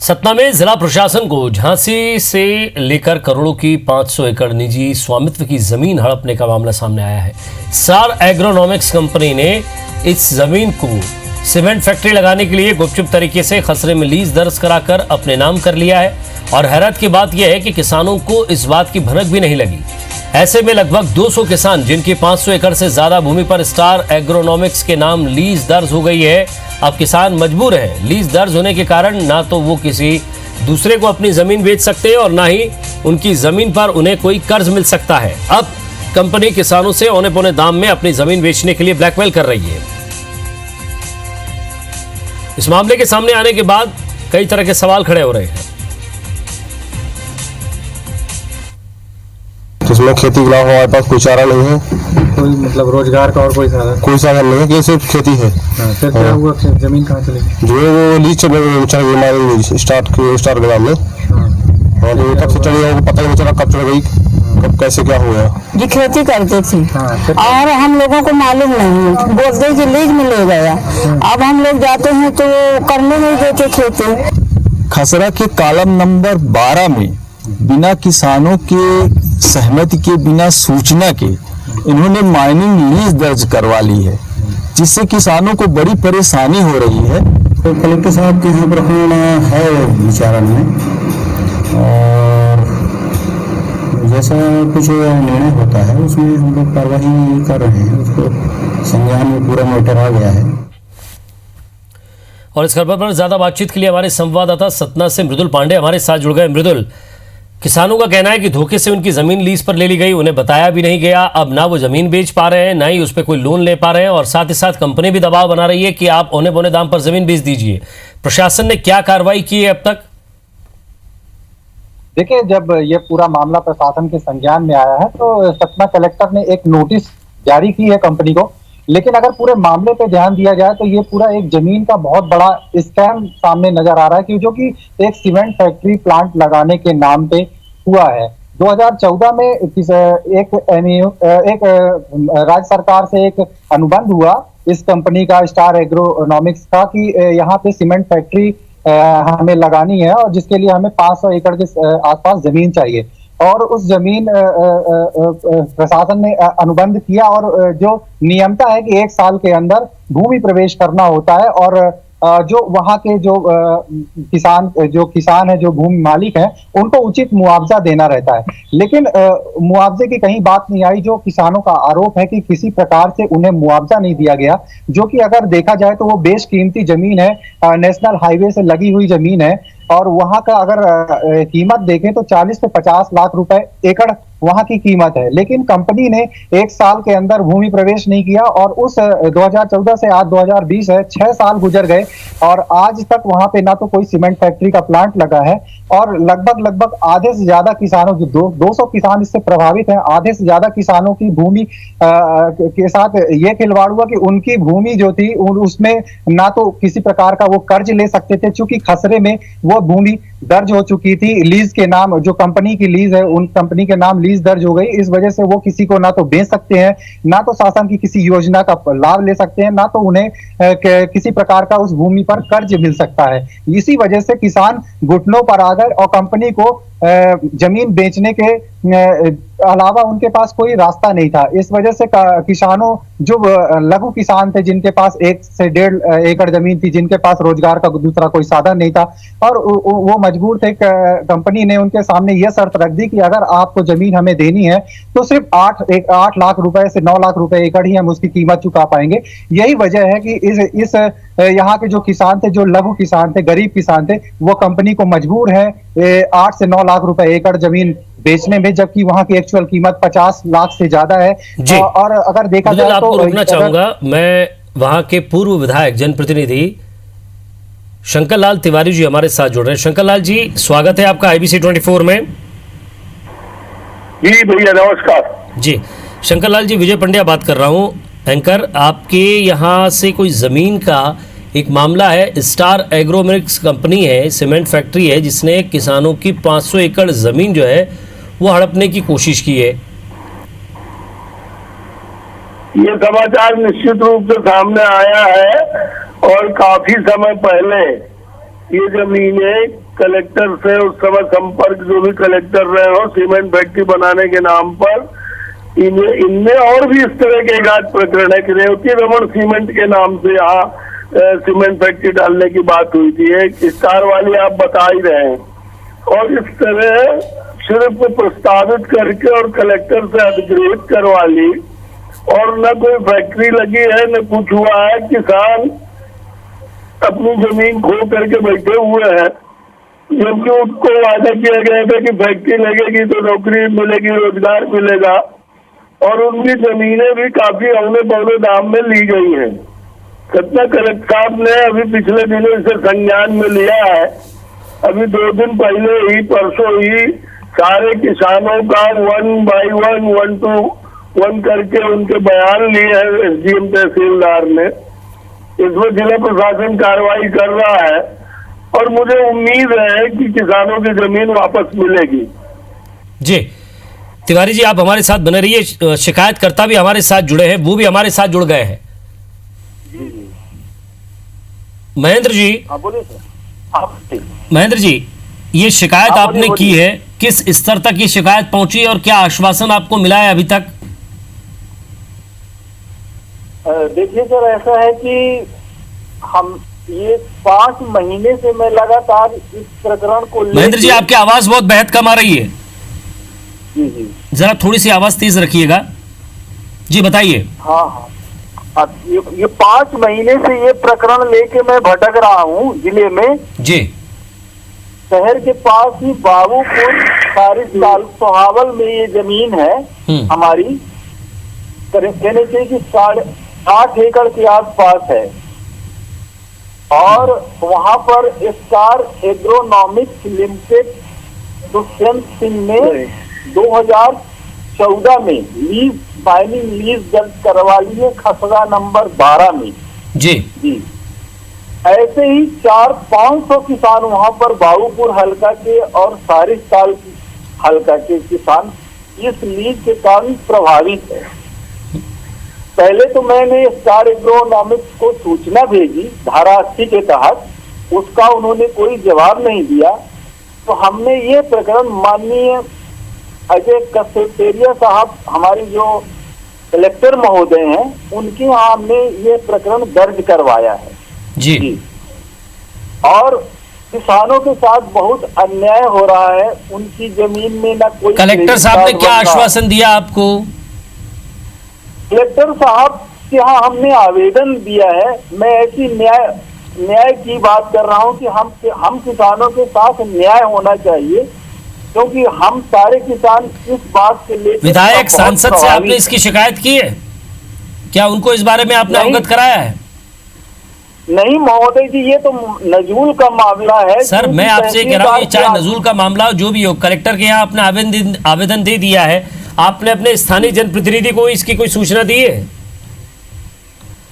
सतना में जिला प्रशासन को झांसी से लेकर करोड़ों की 500 एकड़ निजी स्वामित्व की जमीन हड़पने का मामला सामने आया है। स्टार एग्रोनॉमिक्स कंपनी ने इस जमीन को सीमेंट फैक्ट्री लगाने के लिए गुपचुप तरीके से खसरे में लीज दर्ज कराकर अपने नाम कर लिया है। और हैरत की बात यह है कि किसानों को इस बात की भनक भी नहीं लगी। ऐसे में लगभग 200 किसान जिनकी 500 एकड़ से ज्यादा भूमि पर स्टार एग्रोनॉमिक्स के नाम लीज दर्ज हो गई है, अब किसान मजबूर हैं। लीज दर्ज होने के कारण ना तो वो किसी दूसरे को अपनी जमीन बेच सकते हैं और ना ही उनकी जमीन पर उन्हें कोई कर्ज मिल सकता है। अब कंपनी किसानों से औने पौने दाम में अपनी जमीन बेचने के लिए ब्लैकमेल कर रही है। इस मामले के सामने आने के बाद कई तरह के सवाल खड़े हो रहे हैं। जिसमें खेती के अलावा हमारे पास कोई चारा नहीं है, कोई मतलब रोजगार का और कोई साधन नहीं है कि सिर्फ खेती है। फिर क्या हुआ? जमीन कहाँ चली? जो है वो लीज चल स्टार के नाम में। और कब से चली वो पता ही नहीं चला, कब चल गई, कब कैसे क्या हुआ। जी खेती करते थे और हम लोगों को मालूम नहीं, बोलते कि लीज में ले गया। अब हम लोग जाते हैं तो करने नहीं देते खेती। खसरा के कॉलम नंबर 12 में बिना किसानों के सहमति के, बिना सूचना के इन्होंने माइनिंग लीज दर्ज करवा ली है, जिससे किसानों को बड़ी परेशानी हो रही है। तो कलेक्टर साहब के यहाँ प्रकरण है विचारण में, और जैसा कुछ निर्णय होता है उसमें हम लोग कार्रवाई कर रहे हैं। उसको संज्ञान में पूरा मैटर आ गया है। और इस खबर पर ज्यादा बातचीत के लिए हमारे संवाददाता सतना से मृदुल पांडे हमारे साथ जुड़ गए। मृदुल, किसानों का कहना है कि धोखे से उनकी जमीन लीज पर ले ली गई, उन्हें बताया भी नहीं गया। अब ना वो जमीन बेच पा रहे हैं, ना ही उस पर कोई लोन ले पा रहे हैं, और साथ ही साथ कंपनी भी दबाव बना रही है कि आप औने पौने दाम पर जमीन बेच दीजिए। प्रशासन ने क्या कार्रवाई की है अब तक? देखिए, जब ये पूरा मामला प्रशासन के संज्ञान में आया है तो सतना कलेक्टर ने एक नोटिस जारी की है कंपनी को। लेकिन अगर पूरे मामले पे ध्यान दिया जाए तो ये पूरा एक जमीन का बहुत बड़ा स्कैम सामने नजर आ रहा है, कि जो कि एक सीमेंट फैक्ट्री प्लांट लगाने के नाम पे हुआ है। 2014 में एक राज्य सरकार से एक अनुबंध हुआ इस कंपनी का, स्टार एग्रोनॉमिक्स का, कि यहाँ पे सीमेंट फैक्ट्री हमें लगानी है और जिसके लिए हमें 500 एकड़ के आसपास जमीन चाहिए। और उस जमीन प्रशासन ने अनुबंध किया, और जो नियमता है कि 1 साल के अंदर भूमि प्रवेश करना होता है, और जो वहां के जो किसान है, जो भूमि मालिक है, उनको उचित मुआवजा देना रहता है। लेकिन मुआवजे की कहीं बात नहीं आई। जो किसानों का आरोप है कि किसी प्रकार से उन्हें मुआवजा नहीं दिया गया, जो कि अगर देखा जाए तो वो बेशकीमती जमीन है, नेशनल हाईवे से लगी हुई जमीन है, और वहां का अगर कीमत देखें तो 40 से 50 लाख रुपए एकड़ वहां की कीमत है। लेकिन कंपनी ने 1 साल के अंदर भूमि प्रवेश नहीं किया, और उस 2014 से आज 2020 है, 6 साल गुजर गए और आज तक वहां पे ना तो कोई सीमेंट फैक्ट्री का प्लांट लगा है, और लगभग आधे से ज्यादा किसानों की 200 किसान इससे प्रभावित हैं। आधे से ज्यादा किसानों की भूमि के साथ ये खिलवाड़ हुआ कि उनकी भूमि जो थी उसमें ना तो किसी प्रकार का वो कर्ज ले सकते थे, चूंकि खसरे में वो भूमि दर्ज हो चुकी थी लीज के नाम, जो कंपनी की लीज है उन कंपनी के नाम लीज दर्ज हो गई। इस वजह से वो किसी को ना तो बेच सकते हैं, ना तो शासन की किसी योजना का लाभ ले सकते हैं, ना तो उन्हें किसी प्रकार का उस भूमि पर कर्ज मिल सकता है। इसी वजह से किसान घुटनों पर आ गए और कंपनी को जमीन बेचने के अलावा उनके पास कोई रास्ता नहीं था। इस वजह से किसानों, जो लघु किसान थे, जिनके पास 1 से 1.5 एकड़ जमीन थी, जिनके पास रोजगार का दूसरा कोई साधन नहीं था, और वो मजबूर थे। कंपनी ने उनके सामने यह शर्त रख दी कि अगर आपको जमीन हमें देनी है तो सिर्फ 8 लाख रुपए से 9 लाख रुपए एकड़ ही हम उसकी कीमत चुका पाएंगे। यही वजह है कि इस यहाँ के जो किसान थे, जो लघु किसान थे, गरीब किसान थे, वो कंपनी को मजबूर है 8 से 9 लाख रुपए एकड़ जमीन बेचने में, जबकि वहां की एक्चुअल कीमत 50 लाख से ज्यादा है। और अगर देखा जाए तो आपको रोकना चाहूंगा, मैं वहां के पूर्व विधायक जनप्रतिनिधि शंकर लाल तिवारी जी हमारे साथ जुड़ रहे हैं। शंकर लाल जी, स्वागत है आपका IBC 24 में। जी भैया, नमस्कार जी। शंकर लाल जी, विजय पंड्या बात कर रहा हूं, एंकर। आपके यहाँ से कोई जमीन का एक मामला है। स्टार एग्रोनॉमिक्स कंपनी है, सीमेंट फैक्ट्री है, जिसने किसानों की 500 एकड़ जमीन जो है वो हड़पने की कोशिश की है। ये समाचार निश्चित रूप से सामने आया है, और काफी समय पहले ये जमीनें कलेक्टर से उस समय संपर्क जो भी कलेक्टर रहे हो सीमेंट फैक्ट्री बनाने के नाम पर इनमें और भी इस तरह के एकाध प्रकरण है कि रेवती रमन सीमेंट के नाम से यहाँ सीमेंट फैक्ट्री डालने की बात हुई थी। एक स्टार वाली आप बता ही रहे हैं, और इस तरह सिर्फ प्रस्तावित करके और कलेक्टर से अधिकृत करवा ली, और न कोई फैक्ट्री लगी है न कुछ हुआ है। किसान अपनी जमीन खो करके बैठे हुए हैं, जबकि उनको वादा किया गया था कि फैक्ट्री लगेगी तो नौकरी मिलेगी, रोजगार मिलेगा, और उनकी जमीनें भी काफी औने पौने दाम में ली गई हैं। सतना कलेक्टर साहब ने अभी पिछले दिनों इसे संज्ञान में लिया है। अभी 2 दिन पहले ही, परसों ही सारे किसानों का 1 by 1, 1 to 1 करके उनके बयान लिए हैं एसडीएम तहसीलदार ने। इसमें जिला प्रशासन कार्रवाई कर रहा है, और मुझे उम्मीद है कि किसानों की जमीन वापस मिलेगी। जी तिवारी जी, आप हमारे साथ बने रहिए। शिकायतकर्ता भी हमारे साथ जुड़े हैं, वो भी हमारे साथ जुड़ गए हैं। महेंद्र जी, बोलिए सर। महेंद्र जी, ये शिकायत आपने की है, किस स्तर तक ये शिकायत पहुंची और क्या आश्वासन आपको मिला है अभी तक? देखिए सर, ऐसा है कि हम ये 5 महीने से मैं लगातार इस प्रकरण को महेंद्र जी, आपकी आवाज बहुत बेहद कम आ रही है, जी जरा थोड़ी सी आवाज तेज रखिएगा। जी बताइए। हाँ, ये 5 महीने से ये प्रकरण लेके मैं भटक रहा हूँ जिले में। जी। शहर के पास ही बाबूपुर सारिसाल सोहावल में ये जमीन है हमारी, कहने चाहिए कि 8 एकड़ के आसपास है, और वहां पर star agronomics limited Dushyant Singh ने 2014 में फाइलिंग लीज दर्ज करवा ली है खसरा नंबर 12 में। जी। ऐसे ही 400-500 किसान वहां पर बाबूपुर हल्का के और सारिसाल हल्का के किसान इस लीज के कारण प्रभावित है। पहले तो मैंने स्टार एग्रोनॉमिक्स को सूचना भेजी धारा 80 के तहत, उसका उन्होंने कोई जवाब नहीं दिया। तो हमने ये प्रकरण माननीय अजय कसेटेरिया साहब, हमारे जो कलेक्टर महोदय हैं, उनके यहाँ हमने ये प्रकरण दर्ज करवाया है। जी। और किसानों के साथ बहुत अन्याय हो रहा है, उनकी जमीन में ना कोई। कलेक्टर साहब ने क्या आश्वासन दिया आपको? कलेक्टर साहब के यहाँ हमने आवेदन दिया है। मैं ऐसी न्याय की बात कर रहा हूँ कि हम किसानों के साथ न्याय होना चाहिए, क्योंकि हम सारे किसान इस बात से लेकर। विधायक सांसद से आपने इसकी शिकायत की है क्या? उनको इस बारे में आपने अवगत कराया है? नहीं महोदय जी, ये तो नजूल का मामला है। सर मैं आपसे कह रहा हूँ, चाहे नजूल का मामला हो, जो भी हो, कलेक्टर के यहाँ आपने आवेदन दे दिया है, आपने अपने स्थानीय जनप्रतिनिधि को इसकी कोई सूचना दी है?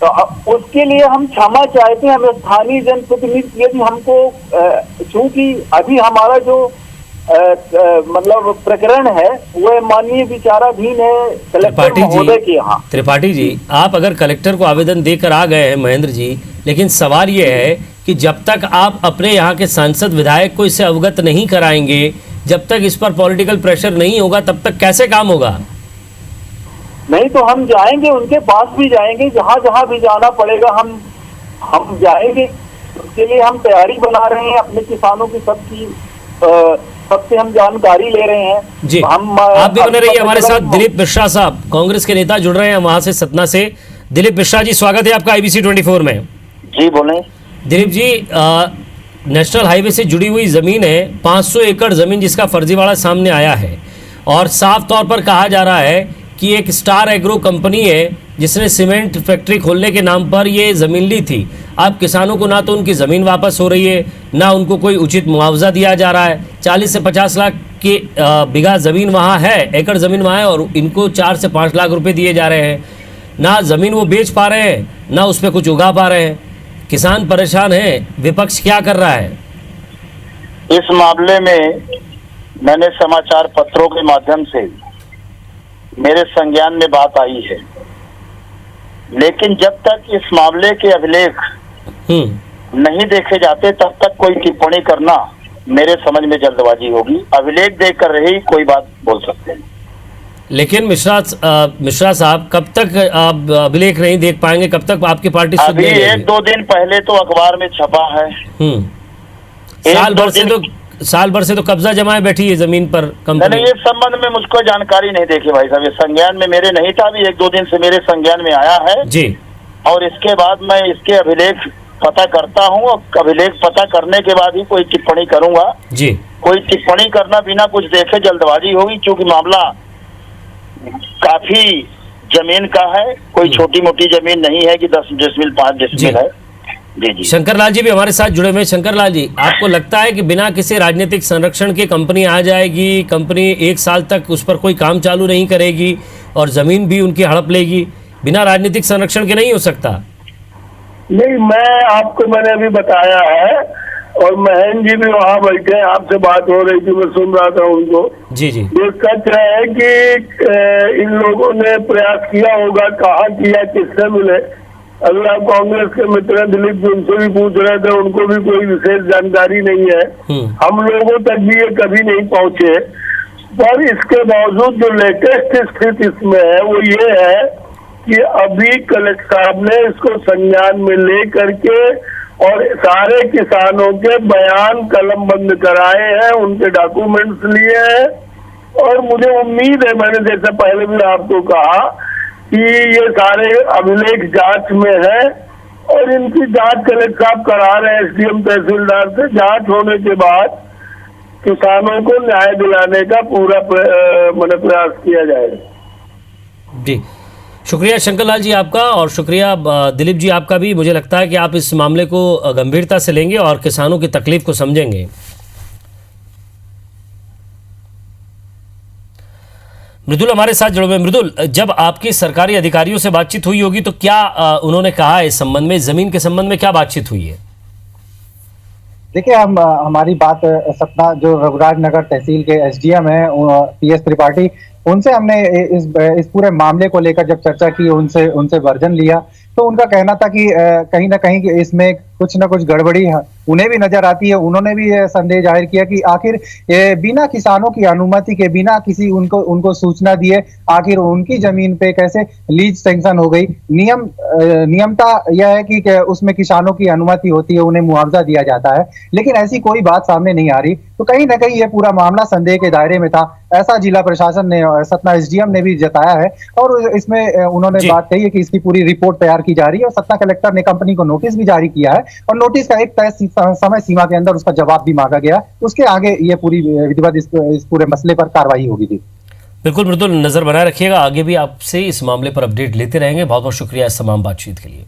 तो उसके लिए हम क्षमा चाहते हैं। हमें स्थानीय जनप्रतिनिधि यदि हमको, चूंकि अभी हमारा जो मतलब प्रकरण है वह माननीय विचाराधीन है कलेक्टर महोदय के यहाँ। त्रिपाठी जी, आप अगर कलेक्टर को आवेदन देकर आ गए हैं महेंद्र जी, लेकिन सवाल ये है कि जब तक आप अपने यहाँ के सांसद विधायक को इससे अवगत नहीं कराएंगे, जब तक इस पर पॉलिटिकल प्रेशर नहीं होगा, तब तक कैसे काम होगा? नहीं तो हम जाएंगे, उनके पास भी जाएंगे, जहाँ जहाँ भी जाना पड़ेगा हम जाएंगे। उसके लिए हम तैयारी बना रहे हैं, अपने किसानों की सबसे हम जानकारी ले रहे हैं। जी। आप भी बने रहिए हमारे साथ। दिलीप मिश्रा साहब, कांग्रेस के नेता जुड़ रहे हैं वहां से, सतना से। दिलीप मिश्रा जी, स्वागत है आपका IBC 24 में। जी बोले। दिलीप जी, नेशनल हाईवे से जुड़ी हुई जमीन है, 500 एकड़ जमीन जिसका फर्जीवाड़ा सामने आया है, और साफ तौर पर कहा जा रहा है कि एक स्टार एग्रो कंपनी है जिसने सीमेंट फैक्ट्री खोलने के नाम पर ये ज़मीन ली थी। अब किसानों को ना तो उनकी ज़मीन वापस हो रही है, ना उनको कोई उचित मुआवजा दिया जा रहा है। 40 से 50 लाख की बीघा ज़मीन वहाँ है, एकड़ ज़मीन वहाँ है, और इनको 4 से 5 लाख रुपए दिए जा रहे हैं। ना ज़मीन वो बेच पा रहे हैं, ना उस पर कुछ उगा पा रहे हैं। किसान परेशान हैं, विपक्ष क्या कर रहा है? इस मामले में मैंने समाचार पत्रों के माध्यम से मेरे संज्ञान में बात आई है, लेकिन जब तक इस मामले के अभिलेख नहीं देखे जाते तब तक कोई टिप्पणी करना मेरे समझ में जल्दबाजी होगी। अभिलेख देख कर ही कोई बात बोल सकते हैं। लेकिन मिश्रा साहब, कब तक आप अभिलेख नहीं देख पाएंगे? कब तक आपकी पार्टी सुध अभी नहीं लेगी? 1-2 दिन पहले तो अखबार में छपा है। साल भर से तो कब्जा जमाए बैठी है जमीन पर कंपनी। नहीं, इस संबंध में मुझको जानकारी नहीं देखी भाई साहब, ये संज्ञान में मेरे नहीं था। अभी 1-2 दिन से मेरे संज्ञान में आया है जी, और इसके बाद मैं इसके अभिलेख पता करता हूँ और अभिलेख पता करने के बाद ही कोई टिप्पणी करूंगा जी। कोई टिप्पणी करना बिना कुछ देखे जल्दबाजी होगी, क्योंकि मामला काफी जमीन का है, कोई छोटी मोटी जमीन नहीं है कि 10 डिसमिल 5 डिसमिल है। जी जी। शंकर लाल जी भी हमारे साथ जुड़े हुए हैं। शंकर लाल जी, आपको लगता है कि बिना किसी राजनीतिक संरक्षण के कंपनी आ जाएगी, कंपनी 1 साल तक उस पर कोई काम चालू नहीं करेगी और जमीन भी उनकी हड़प लेगी? बिना राजनीतिक संरक्षण के नहीं हो सकता। नहीं, मैंने अभी बताया है और महेंद्र जी भी वहाँ बैठे हैं, आपसे बात हो रही थी, मैं सुन रहा था उनको। जी जी। ये सच है कि इन लोगों ने प्रयास किया होगा, कहाँ किया, किससे मिले। अगर आप कांग्रेस के मित्र दिलीप जी उनसे भी पूछ रहे थे, उनको भी कोई विशेष जानकारी नहीं है। हम लोगों तक भी ये कभी नहीं पहुंचे। पर इसके बावजूद जो लेटेस्ट स्थिति इसमें है वो ये है कि अभी कलेक्टर साहब ने इसको संज्ञान में ले करके और सारे किसानों के बयान कलम बंद कराए हैं, उनके डॉक्यूमेंट्स लिए हैं। और मुझे उम्मीद है, मैंने जैसे पहले भी आपको कहा कि ये सारे अभिलेख जांच में है और इनकी जांच कलेक्टर साहब करा रहे हैं एसडीएम तहसीलदार से। जांच होने के बाद किसानों को न्याय दिलाने का पूरा प्रयास किया जाएगा। जी, शुक्रिया शंकर लाल जी आपका, और शुक्रिया दिलीप जी आपका भी। मुझे लगता है कि आप इस मामले को गंभीरता से लेंगे और किसानों की तकलीफ को समझेंगे। मृदुल हमारे साथ जुड़े हुए। मृदुल, जब आपकी सरकारी अधिकारियों से बातचीत हुई होगी तो क्या उन्होंने कहा इस संबंध में, जमीन के संबंध में क्या बातचीत हुई है? देखिए, हमारी बात सतना जो रघुराज नगर तहसील के एसडीएम है PS त्रिपाठी, उनसे हमने इस पूरे मामले को लेकर जब चर्चा की, उनसे वर्जन लिया, तो उनका कहना था कि कहीं ना कहीं इसमें कुछ ना कुछ गड़बड़ी उन्हें भी नजर आती है। उन्होंने भी ये संदेह जाहिर किया कि आखिर बिना किसानों की अनुमति के, बिना किसी उनको सूचना दिए आखिर उनकी जमीन पे कैसे लीज सैंक्शन हो गई। नियमता यह है कि उसमें किसानों की अनुमति होती है, उन्हें मुआवजा दिया जाता है, लेकिन ऐसी कोई बात सामने नहीं आ रही। तो कहीं ना कहीं ये पूरा मामला संदेह के दायरे में था, ऐसा जिला प्रशासन ने, सतना एसडीएम ने भी जताया है। और इसमें उन्होंने बात कही है कि इसकी पूरी रिपोर्ट तैयार की जा रही है और सतना कलेक्टर ने कंपनी को नोटिस भी जारी किया है और नोटिस का एक तय समय सीमा के अंदर उसका जवाब भी मांगा गया। उसके आगे ये पूरी विधिवत इस पूरे मसले पर कार्रवाई होगी। जी बिल्कुल मृदुल, नजर बनाए रखिएगा, आगे भी आपसे इस मामले पर अपडेट लेते रहेंगे। बहुत बहुत शुक्रिया इस तमाम बातचीत के लिए।